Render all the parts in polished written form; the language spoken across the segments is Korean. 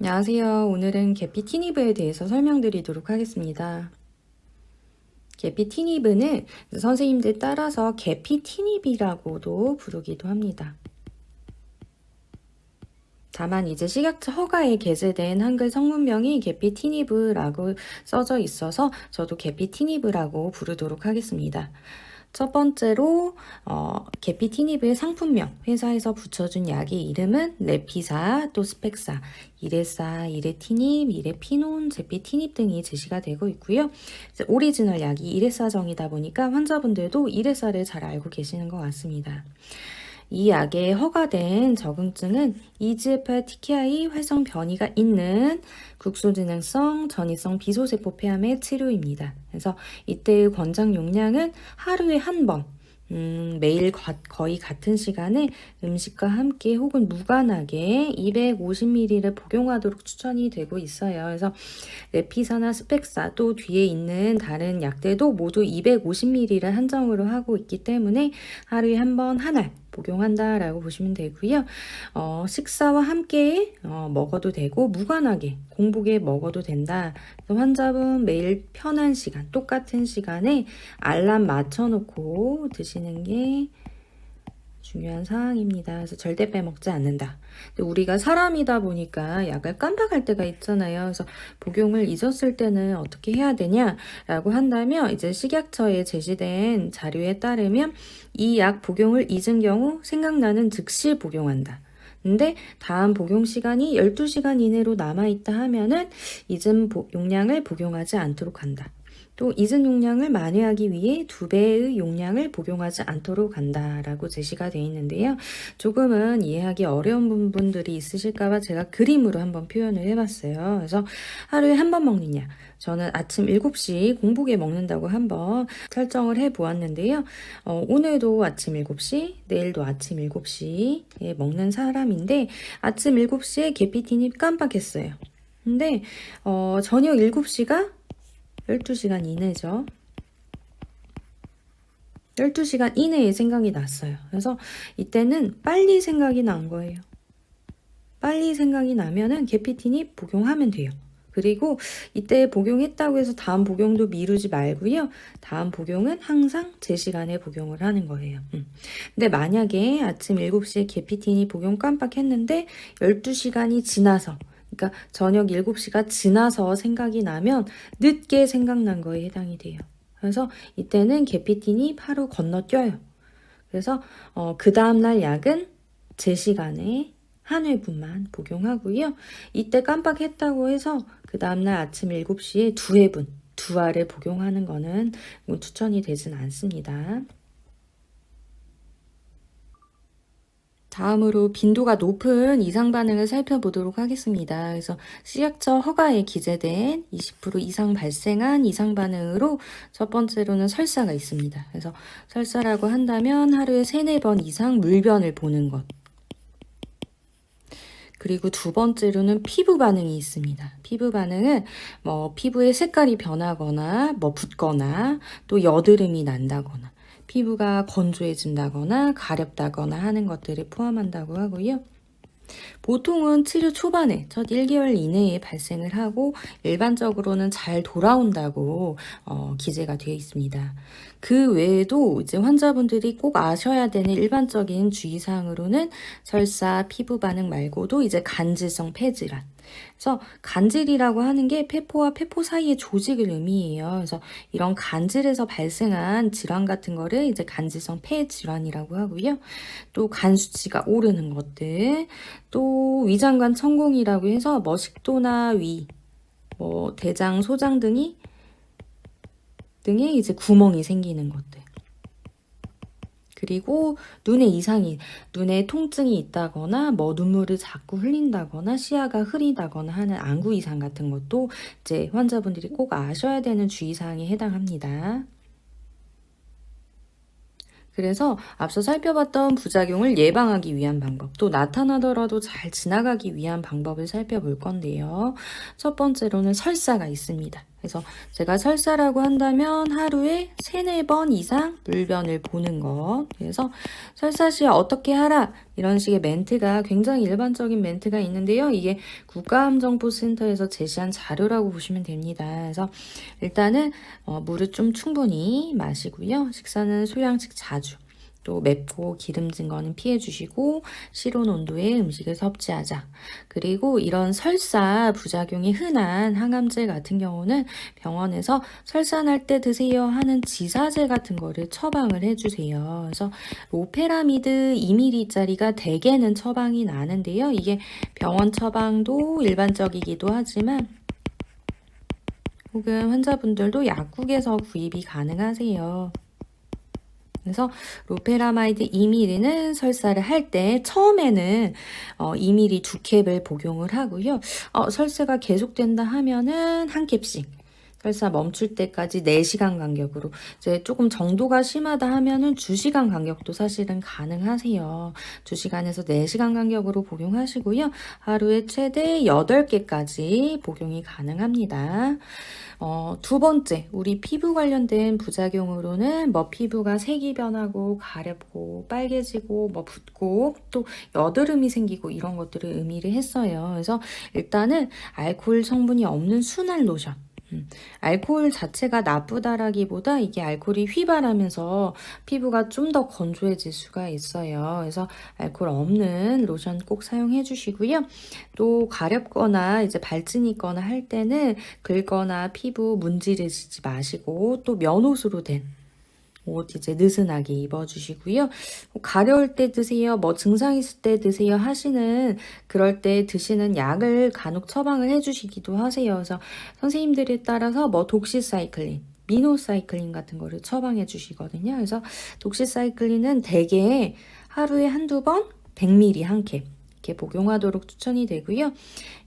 안녕하세요. 오늘은 계피 티니브에 대해서 설명드리도록 하겠습니다. 계피 티니브는 선생님들 따라서 계피 티닙이라고도 부르기도 합니다. 다만 이제 식약처 허가에 게재된 한글 성문명이 계피 티니브라고 써져 있어서 저도 계피 티니브라고 부르도록 하겠습니다. 첫 번째로 계피 티니브의 상품명, 회사에서 붙여준 약의 이름은 레피사, 또 스펙사, 이레사, 이레티닙, 이레피논, 제피티닙 등이 제시가 되고 있고요. 오리지널 약이 이레사정이다 보니까 환자분들도 이레사를 잘 알고 계시는 것 같습니다. 이 약에 허가된 적응증은 EGFR TKI 활성 변이가 있는 국소진행성 전이성 비소세포 폐암의 치료입니다. 그래서 이때의 권장 용량은 하루에 한 번, 매일 거의 같은 시간에 음식과 함께 혹은 무관하게 250ml를 복용하도록 추천이 되고 있어요. 그래서 레피사나 스펙사 또 뒤에 있는 다른 약들도 모두 250ml를 한정으로 하고 있기 때문에 하루에 한 번 한 알 복용한다라고 보시면 되고요. 식사와 함께 먹어도 되고 무관하게 공복에 먹어도 된다. 환자분 매일 편한 시간, 똑같은 시간에 알람 맞춰놓고 드시는 게 중요한 사항입니다. 그래서 절대 빼먹지 않는다. 근데 우리가 사람이다 보니까 약을 깜빡할 때가 있잖아요. 그래서 복용을 잊었을 때는 어떻게 해야 되냐라고 한다면 이제 식약처에 제시된 자료에 따르면 이 약 복용을 잊은 경우 생각나는 즉시 복용한다. 근데 다음 복용 시간이 12시간 이내로 남아있다 하면은 잊은 용량을 복용하지 않도록 한다. 또 잊은 용량을 만회하기 위해 2배의 용량을 복용하지 않도록 한다라고 제시가 되어 있는데요. 조금은 이해하기 어려운 부분들이 있으실까봐 제가 그림으로 한번 표현을 해봤어요. 그래서 하루에 한 번 먹느냐? 저는 아침 7시 공복에 먹는다고 한번 설정을 해보았는데요. 오늘도 아침 7시, 내일도 아침 7시에 먹는 사람인데 아침 7시에 계피티닙 깜빡했어요. 근데 저녁 7시가 12시간 이내죠. 12시간 이내에 생각이 났어요. 그래서 이때는 빨리 생각이 난 거예요. 빨리 생각이 나면은 계피티닙 복용하면 돼요. 그리고 이때 복용했다고 해서 다음 복용도 미루지 말고요. 다음 복용은 항상 제 시간에 복용을 하는 거예요. 근데 만약에 아침 7시에 계피티닙 복용 깜빡했는데 12시간이 지나서 그러니까 저녁 7시가 지나서 생각이 나면 늦게 생각난 거에 해당이 돼요. 그래서 이때는 계피티닙 하루 건너뛰어요. 그래서 그 다음날 약은 제 시간에 한 회분만 복용하고요. 이때 깜빡했다고 해서 그 다음날 아침 7시에 2회분, 2알을 복용하는 거는 추천이 되진 않습니다. 다음으로 빈도가 높은 이상 반응을 살펴보도록 하겠습니다. 그래서 식약처 허가에 기재된 20% 이상 발생한 이상 반응으로 첫 번째로는 설사가 있습니다. 그래서 설사라고 한다면 하루에 3, 4번 이상 물변을 보는 것. 그리고 두 번째로는 피부 반응이 있습니다. 피부 반응은 피부의 색깔이 변하거나 붓거나 또 여드름이 난다거나 피부가 건조해진다거나 가렵다거나 하는 것들을 포함한다고 하고요. 보통은 치료 초반에 첫 1개월 이내에 발생을 하고 일반적으로는 잘 돌아온다고 기재가 되어 있습니다. 그 외에도 이제 환자분들이 꼭 아셔야 되는 일반적인 주의사항으로는 설사, 피부 반응 말고도 이제 간질성 폐질환. 그래서 간질이라고 하는 게 폐포와 폐포 사이의 조직을 의미해요. 그래서 이런 간질에서 발생한 질환 같은 거를 이제 간질성 폐질환이라고 하고요. 또 간 수치가 오르는 것들, 또 위장관 천공이라고 해서 식도나 위, 대장, 소장 등에 이제 구멍이 생기는 것들. 그리고 눈에 통증이 있다거나 눈물을 자꾸 흘린다거나 시야가 흐리다거나 하는 안구 이상 같은 것도 이제 환자분들이 꼭 아셔야 되는 주의사항에 해당합니다. 그래서 앞서 살펴봤던 부작용을 예방하기 위한 방법, 또 나타나더라도 잘 지나가기 위한 방법을 살펴볼 건데요. 첫 번째로는 설사가 있습니다. 그래서 제가 설사라고 한다면 하루에 3-4번 이상 물변을 보는 것. 그래서 설사 시 어떻게 하라 이런 식의 멘트가 굉장히 일반적인 멘트가 있는데요. 이게 국가암정보센터에서 제시한 자료라고 보시면 됩니다. 그래서 일단은 물을 좀 충분히 마시고요. 식사는 소량씩 자주. 또 맵고 기름진 거는 피해 주시고 실온 온도의 음식을 섭취하자. 그리고 이런 설사 부작용이 흔한 항암제 같은 경우는 병원에서 설사날 때 드세요 하는 지사제 같은 거를 처방을 해주세요. 그래서 로페라미드 2ml짜리가 대개는 처방이 나는데요. 이게 병원 처방도 일반적이기도 하지만 혹은 환자분들도 약국에서 구입이 가능하세요. 그래서 로페라마이드 2ml는 설사를 할 때 처음에는 2ml 2캡을 복용을 하고요. 설사가 계속된다 하면은 1캡씩 설사 멈출 때까지 4시간 간격으로 이제 조금 정도가 심하다 하면은 2시간 간격도 사실은 가능하세요. 2시간에서 4시간 간격으로 복용하시고요. 하루에 최대 8개까지 복용이 가능합니다. 두 번째, 우리 피부 관련된 부작용으로는 뭐 피부가 색이 변하고 가렵고 빨개지고 뭐 붓고 또 여드름이 생기고 이런 것들을 의미를 했어요. 그래서 일단은 알코올 성분이 없는 순한 로션. 알코올 자체가 나쁘다라기보다 이게 알코올이 휘발하면서 피부가 좀 더 건조해질 수가 있어요. 그래서 알코올 없는 로션 꼭 사용해 주시고요. 또 가렵거나 이제 발진이 있거나 할 때는 긁거나 피부 문지르지 마시고 또 면옷으로 된 옷 이제 느슨하게 입어주시고요. 가려울 때 드세요, 뭐 증상 있을 때 드세요 하시는 그럴 때 드시는 약을 간혹 처방을 해주시기도 하세요. 그래서 선생님들에 따라서 뭐 독시사이클린, 미노사이클린 같은 거를 처방해 주시거든요. 그래서 독시사이클린은 대개 하루에 1-2번 100ml 1캡 이렇게 복용하도록 추천이 되고요.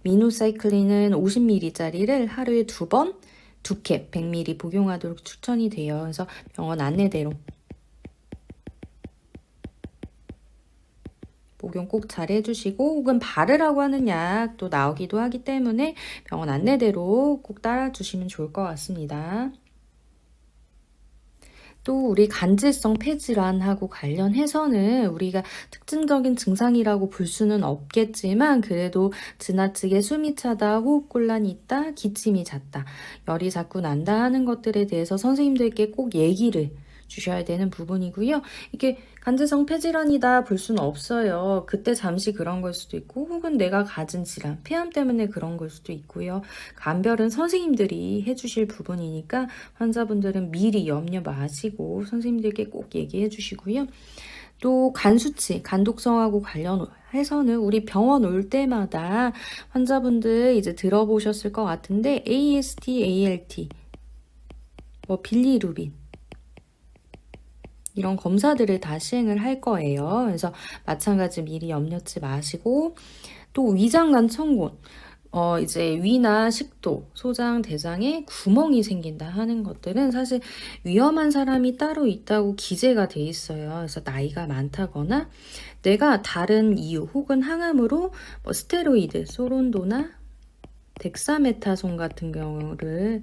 미노사이클린은 50ml짜리를 하루에 2번 2캡 100ml 복용하도록 추천이 돼요. 그래서 병원 안내대로 복용 꼭 잘 해주시고 혹은 바르라고 하는 약도 나오기도 하기 때문에 병원 안내대로 꼭 따라주시면 좋을 것 같습니다. 또 우리 간질성 폐질환하고 관련해서는 우리가 특징적인 증상이라고 볼 수는 없겠지만 그래도 지나치게 숨이 차다, 호흡곤란이 있다, 기침이 잦다, 열이 자꾸 난다 하는 것들에 대해서 선생님들께 꼭 얘기를 주셔야 되는 부분이고요. 이게 간질성 폐질환이다 볼 수는 없어요. 그때 잠시 그런 걸 수도 있고 혹은 내가 가진 질환, 폐암 때문에 그런 걸 수도 있고요. 간별은 선생님들이 해주실 부분이니까 환자분들은 미리 염려 마시고 선생님들께 꼭 얘기해 주시고요. 또 간 수치, 간 독성하고 관련해서는 우리 병원 올 때마다 환자분들 이제 들어보셨을 것 같은데 AST, ALT, 뭐 빌리루빈 이런 검사들을 다 시행을 할 거예요. 그래서 마찬가지 미리 염려치 마시고 또 위장관 천곤 이제 위나 식도, 소장, 대장에 구멍이 생긴다 하는 것들은 사실 위험한 사람이 따로 있다고 기재가 돼 있어요. 그래서 나이가 많다거나 내가 다른 이유 혹은 항암으로 뭐 스테로이드, 소론도나 덱사메타손 같은 경우를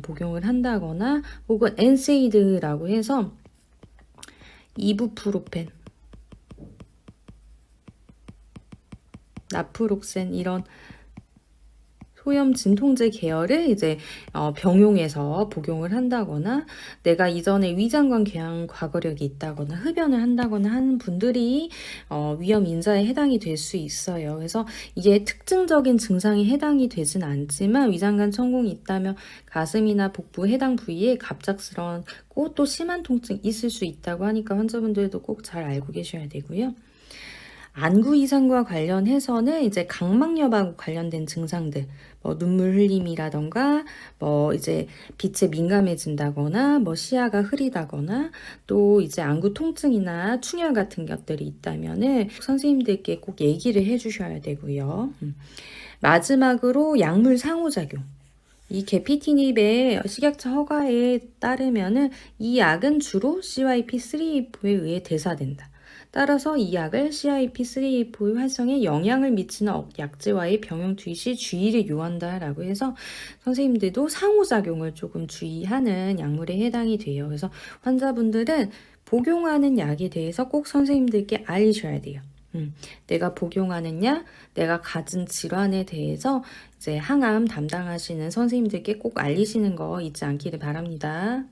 복용을 한다거나 혹은 엔세이드라고 해서 이부프로펜, 나프록센 이런 소염 진통제 계열을 이제 병용해서 복용을 한다거나 내가 이전에 위장관 궤양 과거력이 있다거나 흡연을 한다거나 하는 분들이 위험 인자에 해당이 될 수 있어요. 그래서 이게 특징적인 증상에 해당이 되진 않지만 위장관 천공이 있다면 가슴이나 복부 해당 부위에 갑작스러운 또 심한 통증이 있을 수 있다고 하니까 환자분들도 꼭 잘 알고 계셔야 되고요. 안구 이상과 관련해서는 이제 각막염하고 관련된 증상들, 뭐 눈물 흘림이라던가, 뭐 이제 빛에 민감해진다거나, 뭐 시야가 흐리다거나, 또 이제 안구 통증이나 충혈 같은 것들이 있다면은 선생님들께 꼭 얘기를 해주셔야 되고요. 마지막으로 약물 상호작용. 이 게피티닙의 식약처 허가에 따르면은 이 약은 주로 CYP3A4에 의해 대사된다. 따라서 이 약을 CYP3A4 활성에 영향을 미치는 약제와의 병용 투여 시 주의를 요한다라고 해서 선생님들도 상호작용을 조금 주의하는 약물에 해당이 돼요. 그래서 환자분들은 복용하는 약에 대해서 꼭 선생님들께 알리셔야 돼요. 내가 복용하는 약, 내가 가진 질환에 대해서 이제 항암 담당하시는 선생님들께 꼭 알리시는 거 잊지 않기를 바랍니다.